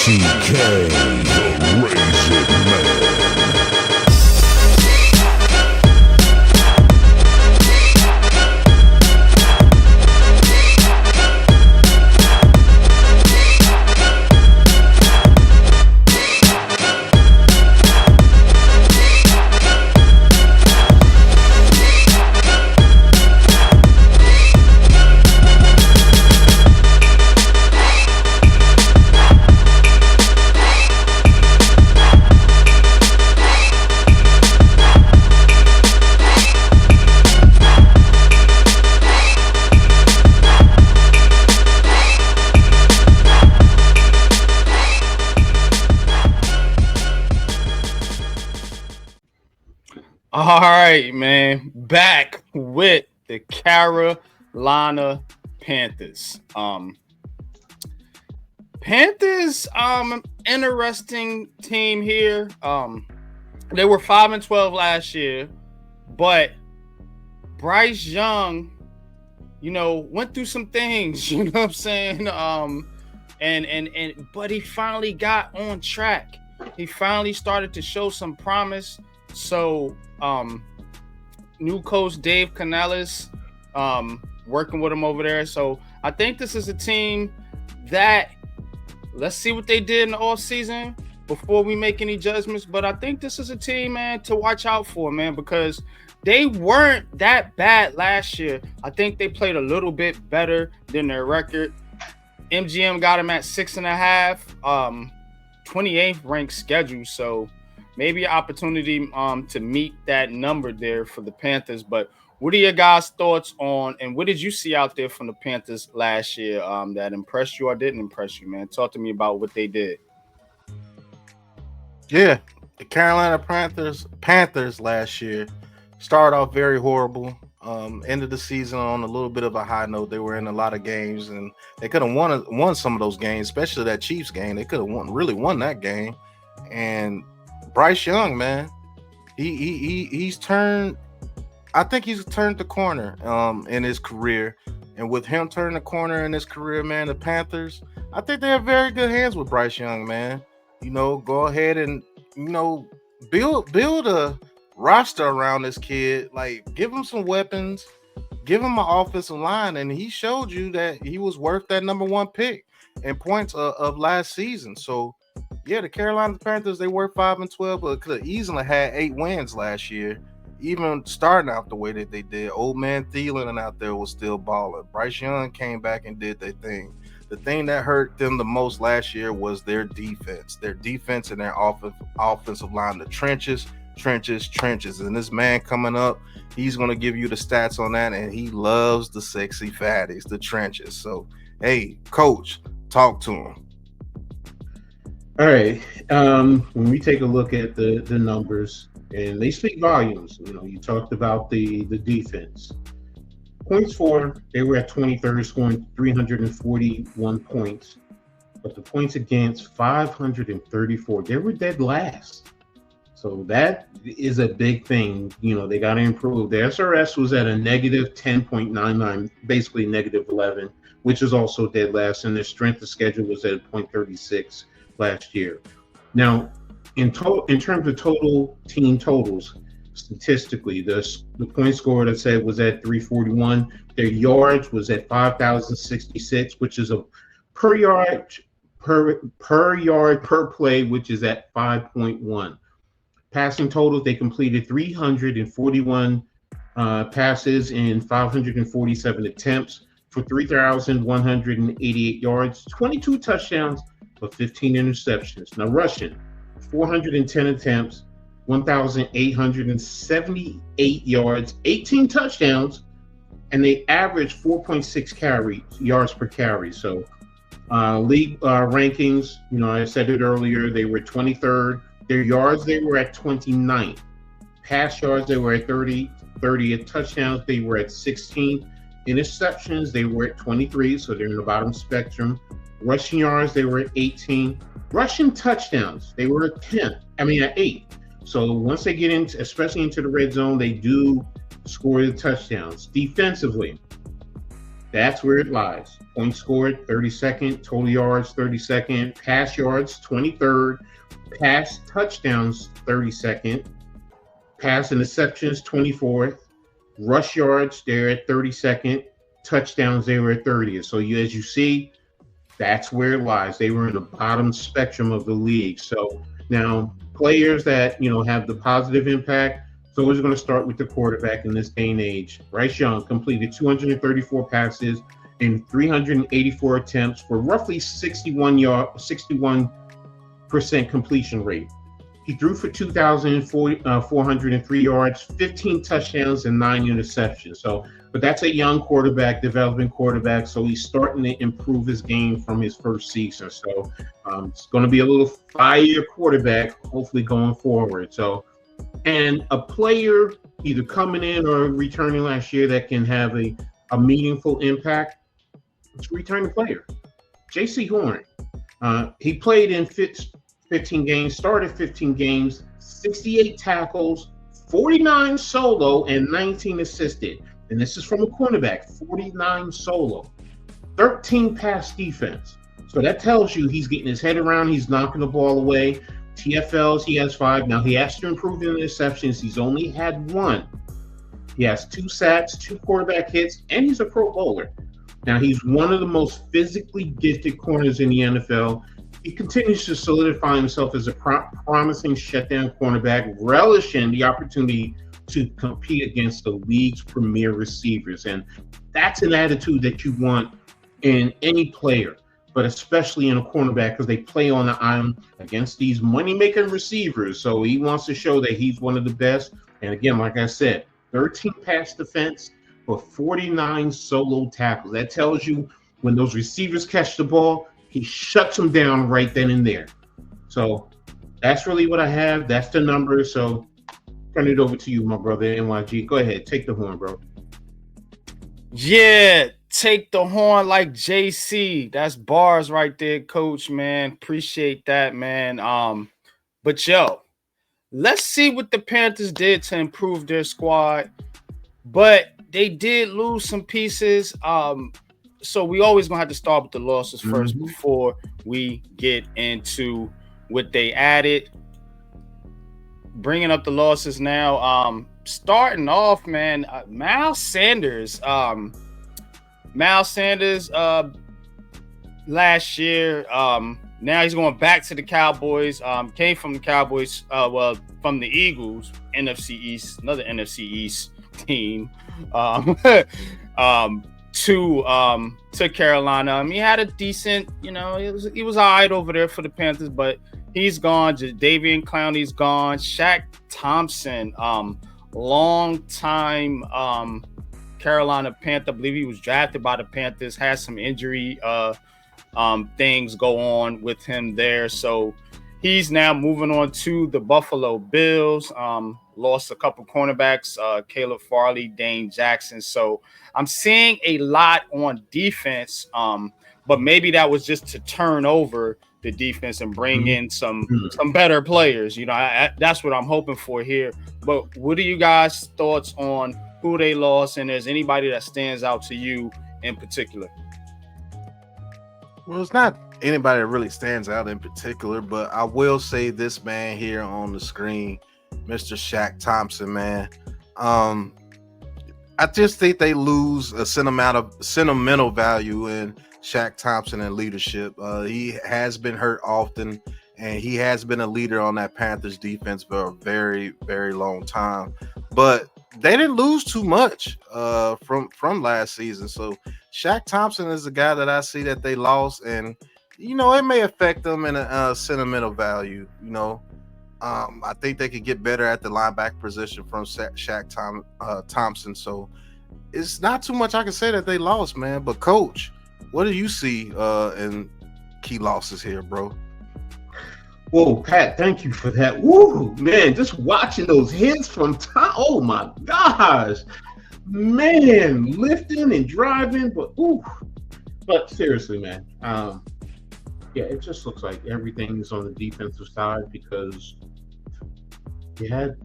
CK, the Raisin Man. All right, man. Back with the Carolina Panthers. Panthers, interesting team here. They were 5-12 last year, but Bryce Young, went through some things, you know what I'm saying? But he finally got on track. He finally started to show some promise. So, new coach Dave Canales, working with him over there. So I think this is a team that, let's see what they did in the offseason before we make any judgments. But I think this is a team, man, to watch out for, man, because they weren't that bad last year. I think they played a little bit better than their record. MGM got them at 6.5, 28th ranked schedule. So maybe an opportunity to meet that number there for the Panthers. But what are your guys' thoughts on, and what did you see out there from the Panthers last year that impressed you or didn't impress you, man? Talk to me about what they did. Yeah, the Carolina Panthers last year started off very horrible. Ended the season on a little bit of a high note. They were in a lot of games, and they could have won some of those games, especially that Chiefs game. They could have really won that game. And Bryce Young, man, he's turned. I think he's turned the corner in his career, and with him turning the corner in his career, man, the Panthers, I think they have very good hands with Bryce Young, man. Go ahead and build a roster around this kid. Like, give him some weapons, give him an offensive line, and he showed you that he was worth that number one pick in points of last season. So. Yeah, the Carolina Panthers, they were 5-12, but could have easily had 8 wins last year, even starting out the way that they did. Old man Thielen out there was still balling. Bryce Young came back and did their thing. The thing that hurt them the most last year was their defense. Their defense and their offensive line, the trenches. And this man coming up, he's going to give you the stats on that, and he loves the sexy fatties, the trenches. So, hey, coach, talk to him. All right. When we take a look at the numbers, and they speak volumes. You talked about the defense. Points for, they were at 23rd, scoring 341 points. But the points against, 534. They were dead last. So that is a big thing. They got to improve. The SRS was at a negative 10.99, basically negative 11, which is also dead last. And their strength of schedule was at 0.36. last year. Now, in terms of total team totals, statistically, the point scored, I said, was at 341. Their yards was at 5,066, which is a per yard per play, which is at 5.1. Passing totals, they completed 341 passes in 547 attempts for 3,188 yards, 22 touchdowns, but 15 interceptions. Now, rushing, 410 attempts, 1,878 yards, 18 touchdowns, and they averaged 4.6 yards per carry. So, league rankings, I said it earlier, they were 23rd. Their yards, they were at 29th. Pass yards, they were at 30th. Touchdowns, they were at 16th. Interceptions, they were at 23, so they're in the bottom spectrum. Rushing yards, they were at 18. Rushing touchdowns, they were at 8. So once they get into, especially into the red zone, they do score the touchdowns. Defensively, That's where it lies. Points scored, 32nd. Total yards, 32nd. Pass yards, 23rd. Pass touchdowns, 32nd. Pass interceptions, 24th. Rush yards, they're at 32nd. Touchdowns, they were at 30th. So as you see, that's where it lies. They were in the bottom spectrum of the league. So now players that, have the positive impact, it's always going to start with the quarterback in this day and age. Bryce Young completed 234 passes in 384 attempts for roughly 61% completion rate. He threw for 2,403 yards, 15 touchdowns, and 9 interceptions. But that's a young quarterback, developing quarterback, so he's starting to improve his game from his first season. So it's going to be a little fire quarterback, hopefully going forward. And a player either coming in or returning last year that can have a meaningful impact, it's a returning player. J.C. Horn. He played in 15 games, started 15 games, 68 tackles, 49 solo, and 19 assisted. And this is from a cornerback, 49 solo, 13 pass defense. So that tells you he's getting his head around, he's knocking the ball away. TFLs, he has 5. Now he has to improve in interceptions. He's only had 1. He has 2 sacks, 2 quarterback hits, and he's a Pro Bowler. Now he's one of the most physically gifted corners in the NFL. He continues to solidify himself as a promising shutdown cornerback, relishing the opportunity to compete against the league's premier receivers. And that's an attitude that you want in any player, but especially in a cornerback, because they play on the island against these money-making receivers. So he wants to show that he's one of the best. And again, like I said, 13 pass defense for 49 solo tackles. That tells you when those receivers catch the ball, he shuts them down right then and there. So that's really what I have. That's the number. So turn it over to you, my brother, NYG. Go ahead. Take the horn, bro. Yeah, take the horn like JC. That's bars right there, coach, man. Appreciate that, man. But yo, let's see what the Panthers did to improve their squad. But they did lose some pieces. So we always gonna have to start with the losses first before we get into what they added. Bringing up the losses now. Starting off, man, Miles Sanders. Last year. Now he's going back to the Cowboys. Came from the Cowboys. From the Eagles, NFC East, another NFC East team. To Carolina. He had a decent, he was all right over there for the Panthers, but he's gone. Jadeveon Clowney's gone. Shaq Thompson, long time Carolina Panther. I believe he was drafted by the Panthers, has some injury things go on with him there. So he's now moving on to the Buffalo Bills. Lost a couple cornerbacks, Caleb Farley, Dane Jackson. So I'm seeing a lot on defense, but maybe that was just to turn over the defense and bring in some better players. That's what I'm hoping for here. But what are you guys' thoughts on who they lost, and is anybody that stands out to you in particular? Well, it's not anybody that really stands out in particular, but I will say this man here on the screen, Mr. Shaq Thompson, man. I just think they lose a sentimental value in Shaq Thompson and leadership. He has been hurt often, and he has been a leader on that Panthers defense for a very, very long time. But they didn't lose too much from last season. So Shaq Thompson is the guy that I see that they lost, and it may affect them in a sentimental value. I think they could get better at the linebacker position from Shaq Thompson. So it's not too much I can say that they lost, man. But Coach, what do you see in key losses here, bro? Whoa, Pat, thank you for that. Woo, man, just watching those hits from Tom. Oh, my gosh. Man, lifting and driving. But seriously, man, it just looks like everything's on the defensive side because you had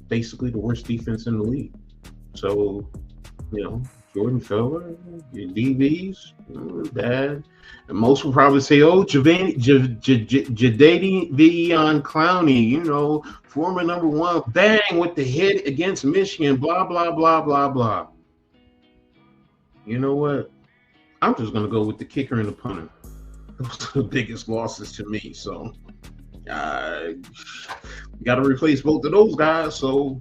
basically the worst defense in the league. So, Jordan Feller, your DBs, bad. And most will probably say, oh, Jadeveon Clowney, former number 1, bang with the hit against Michigan, blah, blah, blah, blah, blah. You know what? I'm just going to go with the kicker and the punter. Those are the biggest losses to me. So, you got to replace both of those guys. So,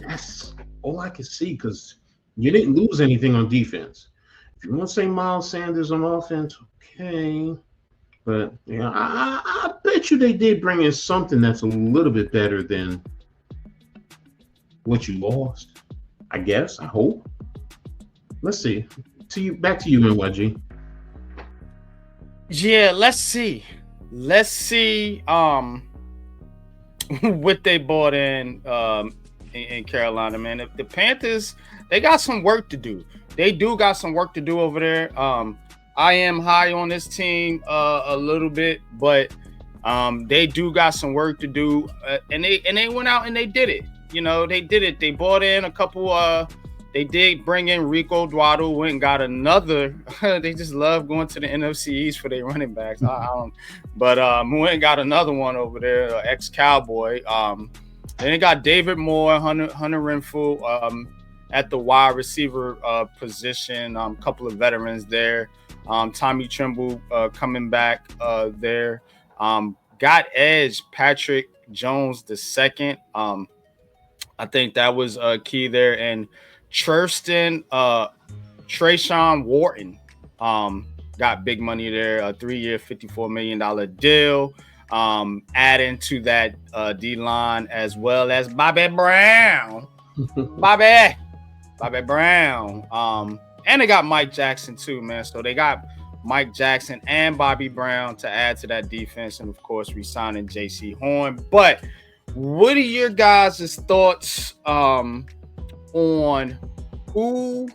that's all I can see because you didn't lose anything on defense. If you want to say Miles Sanders on offense, okay. But, I bet you they did bring in something that's a little bit better than what you lost. I guess. I hope. Let's see. Back to you, NYG. Yeah, let's see. Let's see what they bought in Carolina, man. If the Panthers, they got some work to do. They do got some work to do over there. I am high on this team a little bit, but they do got some work to do. And they went out and they did it. They did it. They bought in a couple they did bring in Rico Dwaddle, went and got another. They just love going to the NFC East for their running backs. Went and got another one over there, ex-Cowboy. Then they got David Moore, Hunter Renfrew at the wide receiver position. Couple of veterans there. Tommy Trimble coming back there. Got edge Patrick Jones II. I think that was key there. And Trayshawn Wharton got big money there, a 3-year, $54 million deal. Adding to that D-line as well as Bobby Brown. Bobby Brown. And they got Mike Jackson too, man. So they got Mike Jackson and Bobby Brown to add to that defense. And, of course, re-signing J.C. Horn. But what are your guys' thoughts on who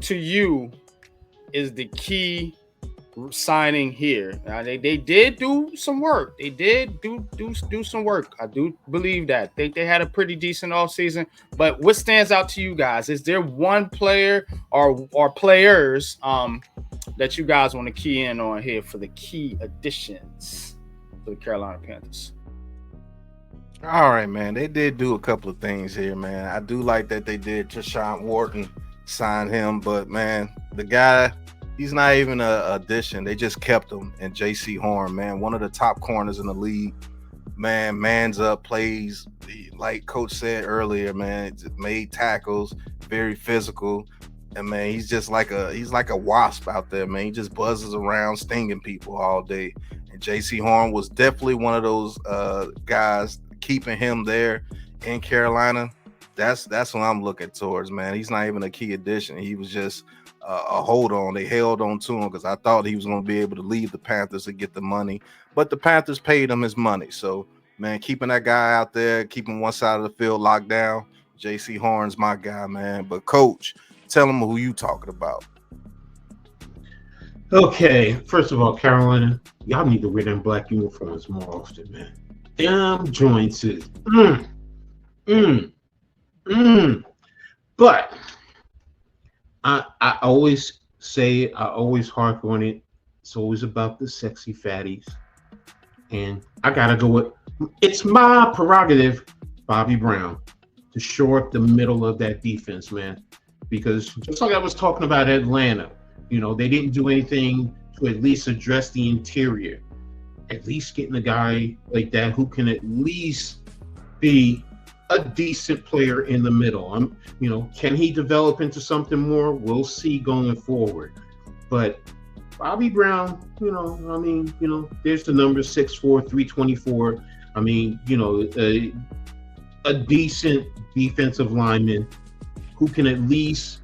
to you is the key signing here? Now, they did do some work. They did do some work. I do believe that. I think they had a pretty decent offseason. But what stands out to you guys? Is there one player or players that you guys want to key in on here for the key additions for the Carolina Panthers? All right, man. They did do a couple of things here, man. I do like that they did Trayshawn Wharton, sign him, but man, the guy, he's not even an addition. They just kept him. And J.C. Horn, man, one of the top corners in the league. Man, man's up, plays like Coach said earlier, man. Made tackles, very physical, and man, he's like a wasp out there, man. He just buzzes around, stinging people all day. And J.C. Horn was definitely one of those guys. Keeping him there in Carolina, that's what I'm looking towards, man. He's not even a key addition. He was just a hold on. They held on to him because I thought he was going to be able to leave the Panthers and get the money, but the Panthers paid him his money. So, man, keeping that guy out there, keeping one side of the field locked down, J.C. Horn's my guy, man. But, Coach, tell him who you talking about. Okay, first of all, Carolina, y'all need to wear them black uniforms more often, man. Damn joints is But I always say, I always harp on it. It's always about the sexy fatties. And I gotta go with, it's my prerogative, Bobby Brown, to shore up the middle of that defense, man. Because just like I was talking about Atlanta, they didn't do anything to at least address the interior. At least getting a guy like that who can at least be a decent player in the middle. Can he develop into something more? We'll see going forward. But Bobby Brown, there's the number 6'4", 324. A decent defensive lineman who can at least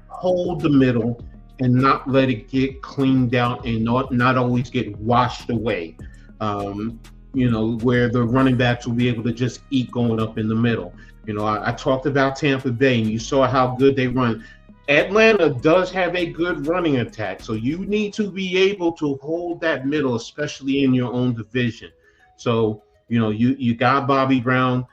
hold the middle and not let it get cleaned out and not always get washed away. Where the running backs will be able to just eat going up in the middle. I talked about Tampa Bay, and you saw how good they run. Atlanta does have a good running attack, so you need to be able to hold that middle, especially in your own division. So, you got Bobby Brown.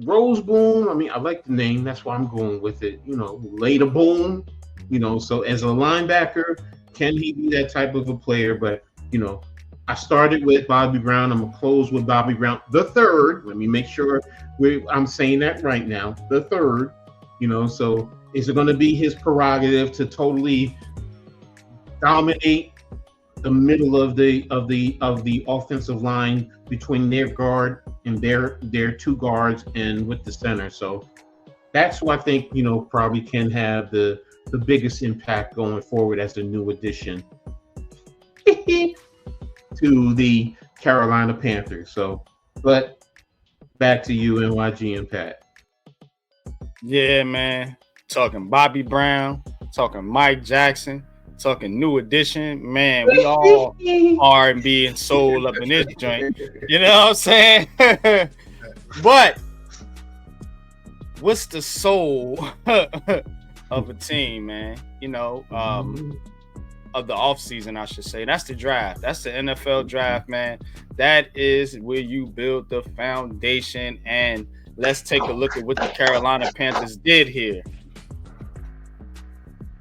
Rose Boom, I mean, I like the name. That's why I'm going with it. You know, Later Boom. You know, so as a linebacker, can he be that type of a player? But you know, I started with Bobby Brown. I'm gonna close with Bobby Brown, the third. Let me make sure I'm saying that right now. The third. You know, so is it going to be his prerogative to totally dominate the middle of the offensive line between their guard and their two guards and with the center? So that's who I think, you know, probably can have the biggest impact going forward as a new addition to the Carolina Panthers. So, but back to you, NYG and Pat. Yeah, man. Talking Bobby Brown, talking Mike Jackson, talking New Edition. Man, we all R&B and soul up in this joint. You know what I'm saying? But what's the soul of a team, man? You know, of the offseason, I should say. That's the draft. That's the NFL draft, man. That is where you build the foundation. And let's take a look at what the Carolina Panthers did here.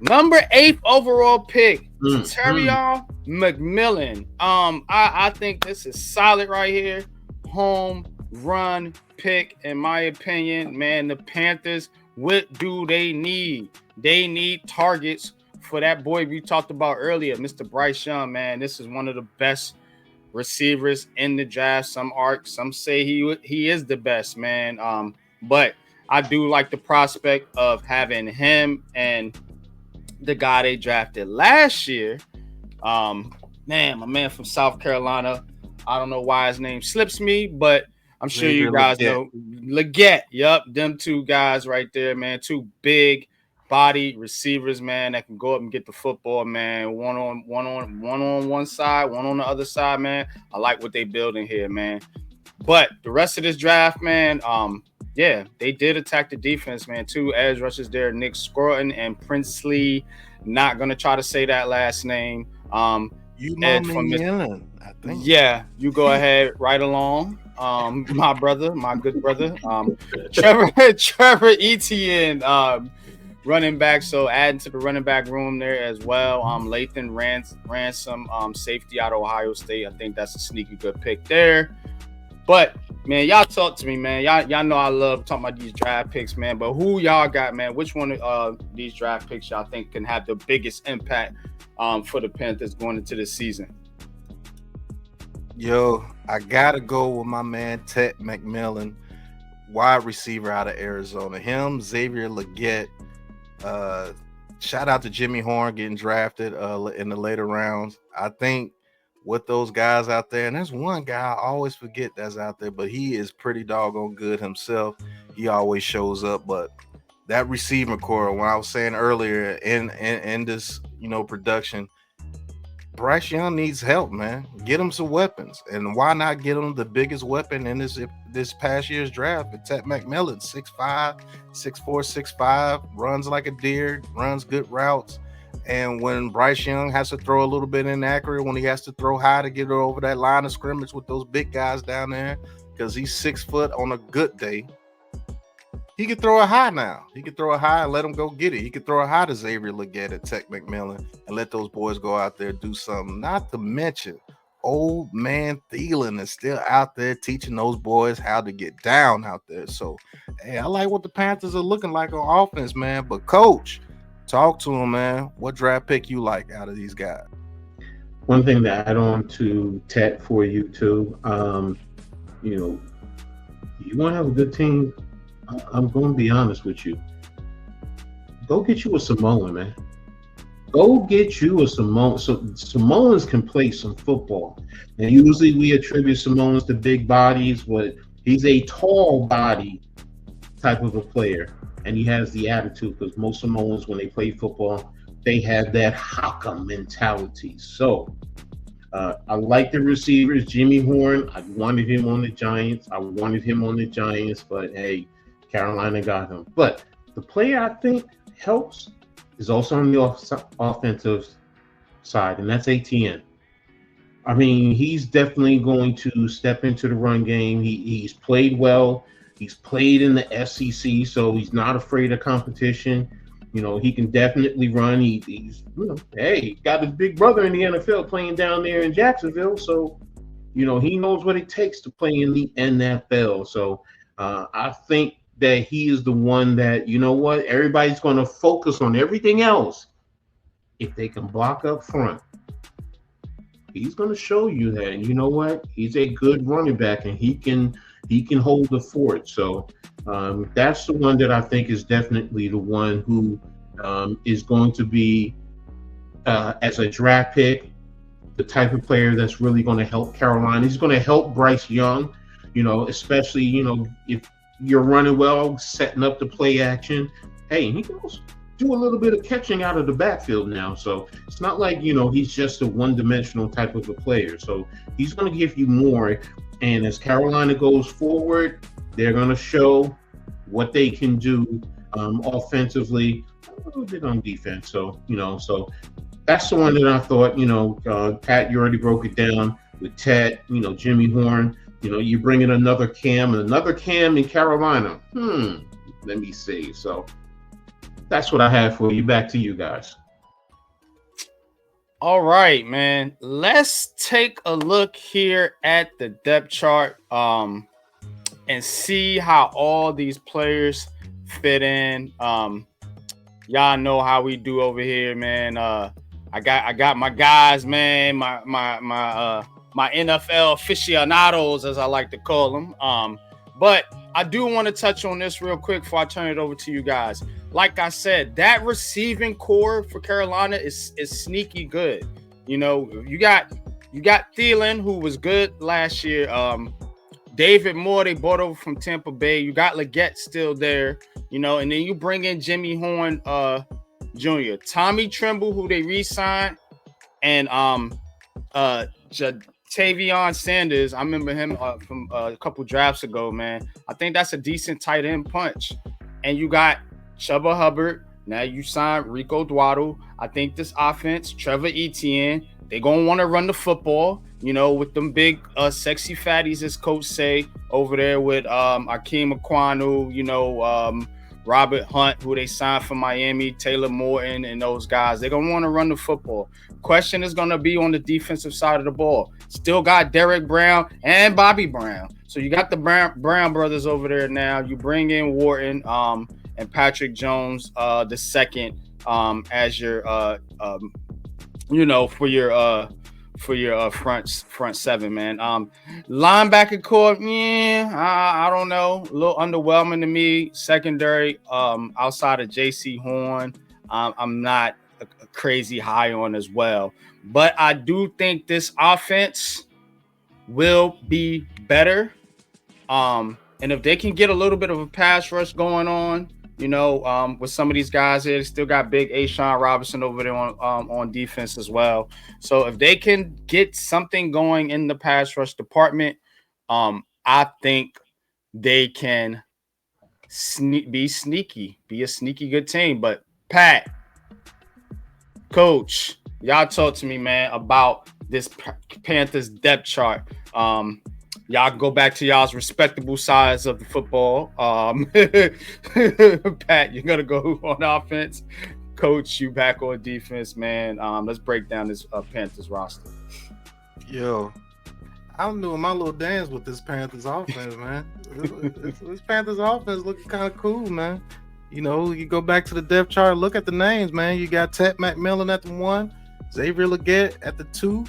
Number 8 overall pick, Terrion McMillan. I think this is solid right here. Home run pick, in my opinion. Man, the Panthers, what do they need? They need targets for that boy we talked about earlier, Mr. Bryce Young. Man, this is one of the best receivers in the draft. Some say he is the best, man. But I do like the prospect of having him and the guy they drafted last year. Man, my man from South Carolina. I don't know why his name slips me, but I'm sure you guys know. Leggett. Yep, them two guys right there, man. Two big body receivers, man, that can go up and get the football, man. One on one side, one on the other side, man. I like what they building here, man. But the rest of this draft, man, yeah, they did attack the defense, man. 2 edge rushers there, Nick Scroton and Princely. Not gonna try to say that last name. You know McMillan, I think. Yeah, you go ahead, right along. My brother, my good brother, Trevor Etienne, running back. So adding to the running back room there as well. Lathan Ransom, safety out of Ohio State. I think that's a sneaky good pick there. But man, y'all talk to me, man. Y'all know I love talking about these draft picks, man. But who y'all got, man? Which one of these draft picks y'all think can have the biggest impact for the Panthers going into the season? Yo, I gotta go with my man Ted McMillan, wide receiver out of Arizona. Him, Xavier Leggett. Shout out to Jimmy Horn getting drafted in the later rounds. I think with those guys out there, and there's one guy I always forget that's out there, but he is pretty doggone good himself. He always shows up. But that receiving core, when I was saying earlier in this, you know, production, Bryce Young needs help, man. Get him some weapons. And why not get him the biggest weapon in this past year's draft? It's Ted McMillan, 6'5", 6'4", 6'5", runs like a deer, runs good routes. And when Bryce Young has to throw a little bit inaccurate, when he has to throw high to get over that line of scrimmage with those big guys down there, because he's 6 foot on a good day, he could throw a high now. He could throw a high and let him go get it. He could throw a high to Xavier Leggett at Tech McMillan and let those boys go out there and do something. Not to mention, old man Thielen is still out there teaching those boys how to get down out there. So, hey, I like what the Panthers are looking like on offense, man. But, Coach, talk to him, man. What draft pick you like out of these guys? One thing to add on to Ted for you, too, you know, you want to have a good team, I'm going to be honest with you. Go get you a Samoan, man. Go get you a Samoan. So Samoans can play some football. And usually we attribute Samoans to big bodies, but he's a tall body type of a player. And he has the attitude, because most Samoans, when they play football, they have that haka mentality. So I like the receivers. Jimmy Horn, I wanted him on the Giants. But hey, Carolina got him. But the player I think helps is also on the offensive side, and that's ATN. I mean, he's definitely going to step into the run game. He's played well He's played in the SEC, so he's not afraid of competition. He can definitely run. He's hey, got his big brother in the NFL playing down there in Jacksonville, so he knows what it takes to play in the NFL. So I think that he is the one that everybody's going to focus on everything else. If they can block up front, he's going to show you that. And you know what? He's a good running back, and he can hold the fort. So that's the one that I think is definitely the one who is going to be, as a draft pick, the type of player that's really going to help Carolina. He's going to help Bryce Young, especially, if you're running well, setting up the play action. Hey, he can also do a little bit of catching out of the backfield now. So it's not like, he's just a one-dimensional type of a player. So he's going to give you more. And as Carolina goes forward, they're going to show what they can do offensively, a little bit on defense. So, so that's the one that I thought, Pat, you already broke it down with Ted, Jimmy Horn. You bring in another Cam in Carolina. Let me see. So that's what I have for you. Back to you guys. All right, man. Let's take a look here at the depth chart and see how all these players fit in. Y'all know how we do over here, man. I got my guys, man, my NFL aficionados, as I like to call them. But I do want to touch on this real quick before I turn it over to you guys. Like I said, that receiving core for Carolina is sneaky good. You got Thielen, who was good last year. David Moore, they bought over from Tampa Bay. You got Leggett still there, and then you bring in Jimmy Horn Jr., Tommy Tremble, who they re-signed, and Tavion Sanders. I remember him from a couple drafts ago, man. I think that's a decent tight end punch. And you got Chuba Hubbard. Now you signed Rico Dwaddle. I think this offense, Trevor Etienne, they're going to want to run the football, with them big, sexy fatties, as coach say, over there with Akeem Ekwonu, Robert Hunt, who they signed from Miami, Taylor Morton, and those guys. They're going to want to run the football. Question is going to be on the defensive side of the ball. Still got Derek Brown and Bobby Brown. So you got the Brown brothers over there now. You bring in Wharton and Patrick Jones the second as your for your front seven, man. Linebacker core, I don't know, a little underwhelming to me. Secondary, outside of J.C. Horn, I'm not a crazy high on as well. But I do think this offense will be better. And if they can get a little bit of a pass rush going on, with some of these guys here, they still got big Ashawn Robinson over there on defense as well. So if they can get something going in the pass rush department, I think they can be a sneaky good team. But Pat, Coach, y'all talk to me, man, about this Panthers depth chart. Y'all go back to y'all's respectable sides of the football. Pat, you're going to go on offense. Coach, you back on defense, man. Let's break down this Panthers roster. Yo, I'm doing my little dance with this Panthers offense, man. This Panthers offense looking kind of cool, man. You go back to the depth chart, look at the names, man. You got Ted McMillan at the 1, Xavier Leggett at the 2,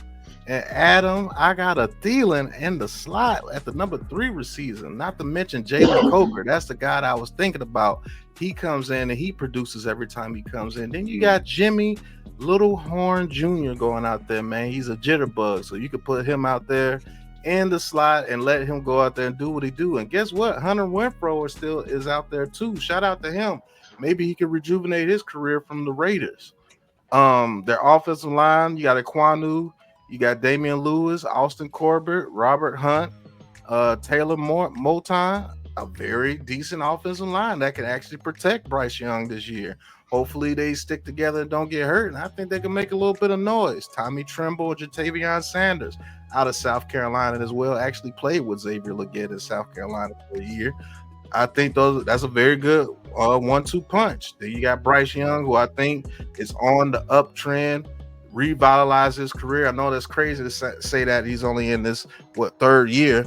and Adam, I got a Thielen in the slot at the number 3 receiver. Not to mention Jalen Coker. That's the guy that I was thinking about. He comes in and he produces every time he comes in. Then you got Jimmy Little Horn Jr. going out there, man. He's a jitterbug, so you could put him out there in the slot and let him go out there and do what he do. And guess what? Hunter Renfrow is out there too. Shout out to him. Maybe he could rejuvenate his career from the Raiders. Their offensive line, you got Ekwonu, you got Damian Lewis, Austin Corbett, Robert Hunt, Taylor Moton, a very decent offensive line that can actually protect Bryce Young this year. Hopefully they stick together and don't get hurt, and I think they can make a little bit of noise. Tommy Tremble, Jatavion Sanders out of South Carolina as well, actually played with Xavier Leggett in South Carolina for a year. I think that's a very good 1-2 punch. Then you got Bryce Young, who I think is on the uptrend, revitalize his career. I know that's crazy to say that he's only in this third year,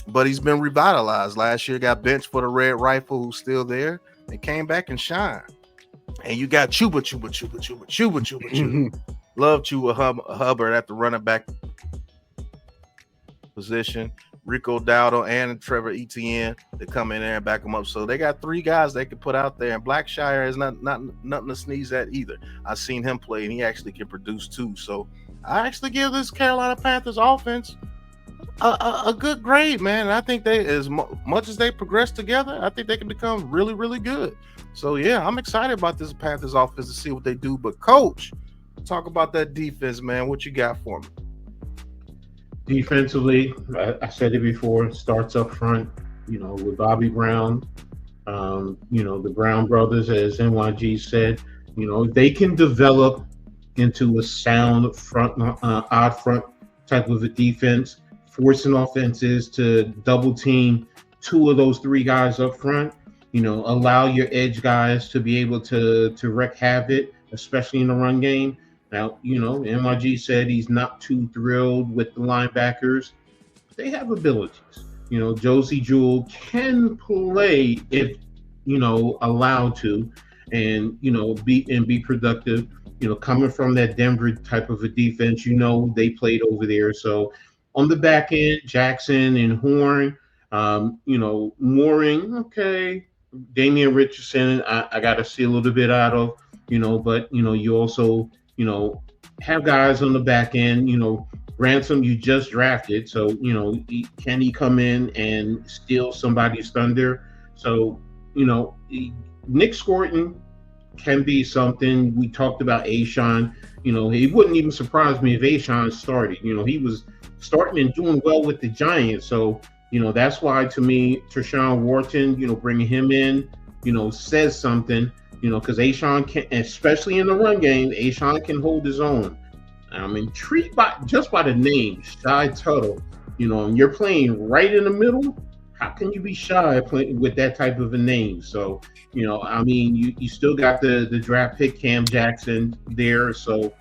but he's been revitalized. Last year got benched for the Red Rifle, who's still there, and came back and shined. And you got Chuba. Love Chuba Hubbard at the running back position. Rico Dowdle and Trevor Etienne to come in there and back them up. So they got 3 guys they can put out there, and Blackshire is not nothing to sneeze at either. I've seen him play, and he actually can produce too. So I actually give this Carolina Panthers offense a good grade, man. And I think they, as much as they progress together, I think they can become really, really good. So yeah, I'm excited about this Panthers offense to see what they do. But Coach, talk about that defense, man. What you got for me? Defensively, I said it before, starts up front, with Bobby Brown, the Brown brothers, as NYG said, if they can develop into a sound front, odd front type of a defense, forcing offenses to double team 2 of those 3 guys up front, allow your edge guys to be able to wreak havoc, especially in the run game. Now, NYG said he's not too thrilled with the linebackers. They have abilities. Josie Jewell can play if, allowed to, and, be productive. Coming from that Denver type of a defense, they played over there. So on the back end, Jackson and Horn, Mooring, okay. Damian Richardson, I got to see a little bit out of, but, you also, have guys on the back end, Ransom you just drafted. So, can he come in and steal somebody's thunder? So, Nick Scorton can be something. We talked about Ashawn. It wouldn't even surprise me if Ashawn started. He was starting and doing well with the Giants. So, that's why, to me, Tershawn Wharton, bringing him in, says something. Because Ashawn can, especially in the run game, Ashawn can hold his own. I'm intrigued by the name, Shy Tuttle. And you're playing right in the middle. How can you be shy playing with that type of a name? So, you still got the draft pick Cam Jackson there. So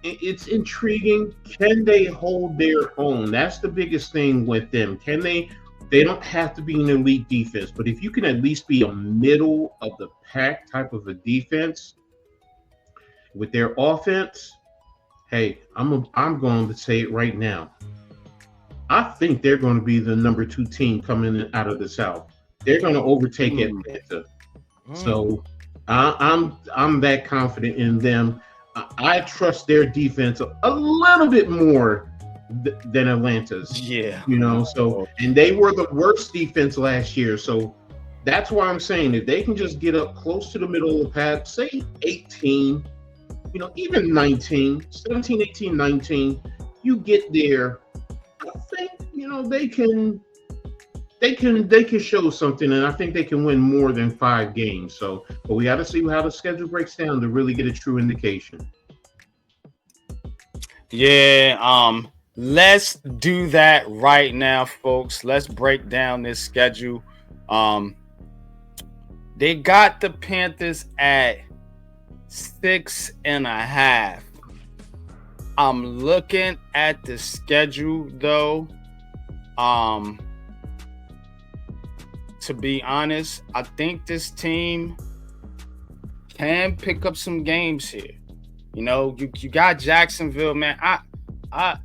it's intriguing. Can they hold their own? That's the biggest thing with them. Can they? They don't have to be an elite defense, but if you can at least be a middle of the pack type of a defense with their offense, hey, I'm going to say it right now. I think they're going to be the number 2 team coming out of the South. They're going to overtake Atlanta. So I'm that confident in them. I trust their defense a little bit more than Atlanta's. Yeah. So, and they were the worst defense last year. So that's why I'm saying if they can just get up close to the middle of the pack, say 18, even 19, 17, 18, 19, you get there. I think, they can show something, and I think they can win more than 5 games. So, but we got to see how the schedule breaks down to really get a true indication. Yeah, let's do that right now, folks. Let's break down this schedule. They got the Panthers at 6.5. I'm looking at the schedule though. To be honest, I think this team can pick up some games here. You got Jacksonville, man.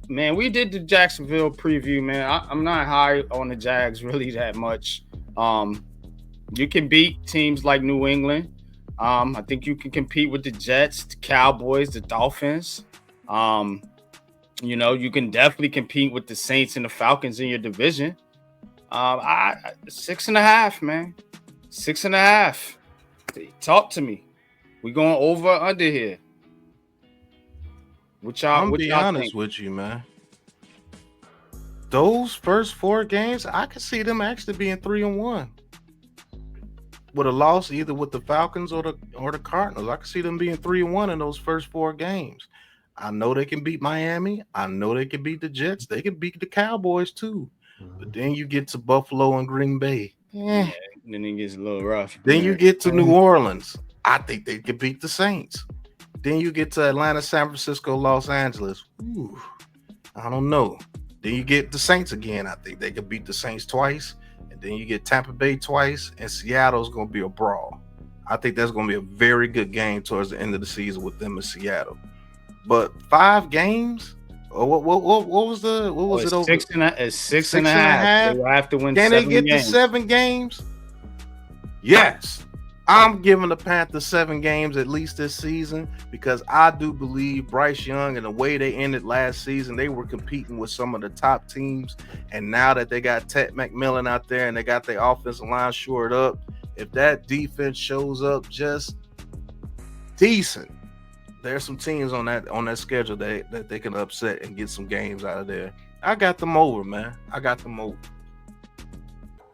Man, we did the Jacksonville preview, man. I'm not high on the Jags really that much. You can beat teams like New England. I think you can compete with the Jets, the Cowboys, the Dolphins. You can definitely compete with the Saints and the Falcons in your division. 6.5, man. 6.5. Talk to me. We going over or under here? I'm be honest with you, man. Those first 4 games, I could see them actually being 3-1. With a loss either with the Falcons or the Cardinals. I could see them being 3-1 in those first 4 games. I know they can beat Miami. I know they can beat the Jets. They can beat the Cowboys too. But then you get to Buffalo and Green Bay. Then it gets a little rough. Then you get to New Orleans. I think they could beat the Saints. Then you get to Atlanta, San Francisco, Los Angeles. Ooh, I don't know. Then you get the Saints again. I think they could beat the Saints twice. And then you get Tampa Bay twice. And Seattle's going to be a brawl. I think that's going to be a very good game towards the end of the season with them in Seattle. But 5 games? What was it over? Six and a half. They will have to win. Can 7 they get games. to 7 games? Yes. I'm giving the Panthers 7 games at least this season because I do believe Bryce Young and the way they ended last season, they were competing with some of the top teams. And now that they got Ted McMillan out there and they got their offensive line shored up, if that defense shows up just decent, there's some teams on that schedule that they can upset and get some games out of there. I got them over, man. I got them over.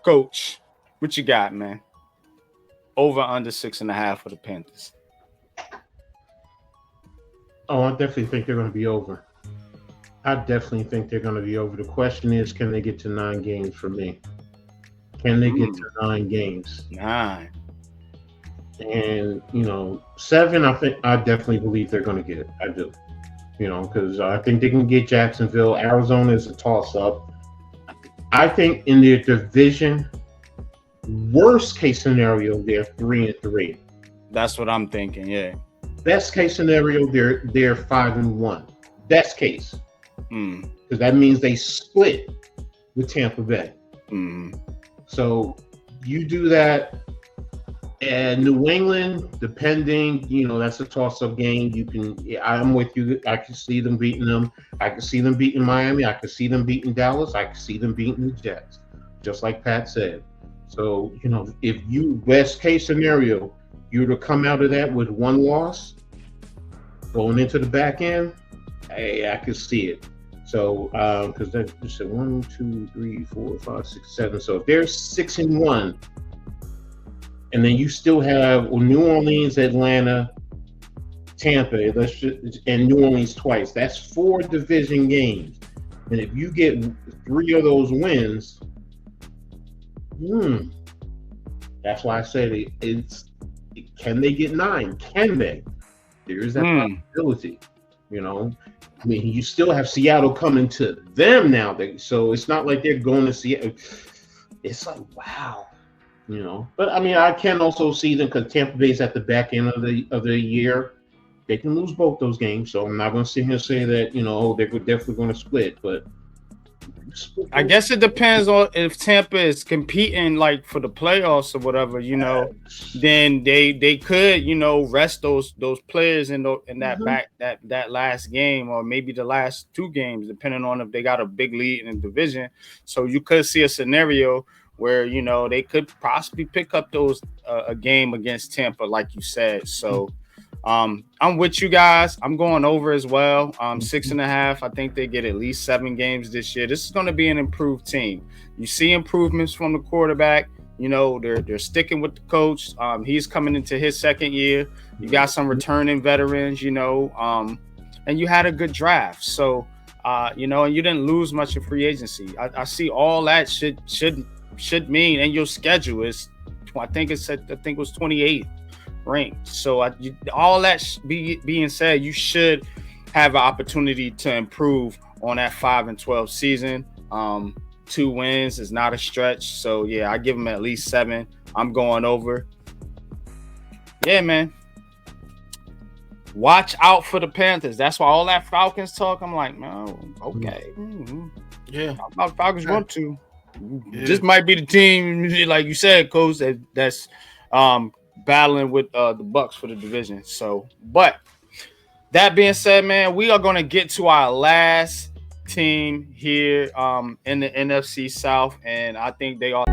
Coach, what you got, man? Over under 6.5 for the Panthers. Oh, I definitely think they're going to be over. I definitely think they're going to be over. The question is, can they get to 9 games for me? Can they get to 9 games? 9. And, 7, I definitely believe they're going to get it. I do. Because I think they can get Jacksonville. Arizona is a toss-up. I think in their division, worst case scenario, they're 3-3. That's what I'm thinking. Yeah. Best case scenario, they're 5-1. Best case, because that means they split with Tampa Bay. So you do that, and New England, depending, that's a toss-up game. I'm with you. I can see them beating them. I can see them beating Miami. I can see them beating Dallas. I can see them beating the Jets, just like Pat said. So, if you, best case scenario, you were to come out of that with 1 loss, going into the back end, hey, I could see it. So, because that you said 1, 2, 3, 4, 5, 6, 7. So if they're 6-1, and then you still have New Orleans, Atlanta, Tampa, and New Orleans twice, that's 4 division games. And if you get 3 of those wins, that's why I said can they get 9? Can they? There is that possibility, I mean, you still have Seattle coming to them now. So it's not like they're going to Seattle. It's like, wow, But I mean, I can also see them because Tampa Bay's at the back end of the year. They can lose both those games. So I'm not going to sit here and say that, they're definitely going to split. But I guess it depends on if Tampa is competing like for the playoffs or whatever, then they could, rest those players in that last game or maybe the last 2 games, depending on if they got a big lead in the division. So you could see a scenario where, they could possibly pick up those a game against Tampa, like you said. So I'm with you guys. I'm going over as well. 6.5. I think they get at least 7 games this year. This is going to be an improved team. You see improvements from the quarterback. They're sticking with the coach. He's coming into his 2nd year. You got some returning veterans, and you had a good draft. So, and you didn't lose much in free agency. I see all that should mean, and your schedule is, I think it was 28th. ranked. So all that being said, you should have an opportunity to improve on that 5-12 season. 2 wins is not a stretch. So yeah, I give them at least 7. I'm going over. Yeah, man. Watch out for the Panthers. That's why all that Falcons talk, I'm like, no, okay. Yeah. How about Falcons want to? Yeah. This might be the team, like you said, Coach, that's battling with the Bucks for the division. So, but that being said, man, we are going to get to our last team here in the NFC South, and I think they are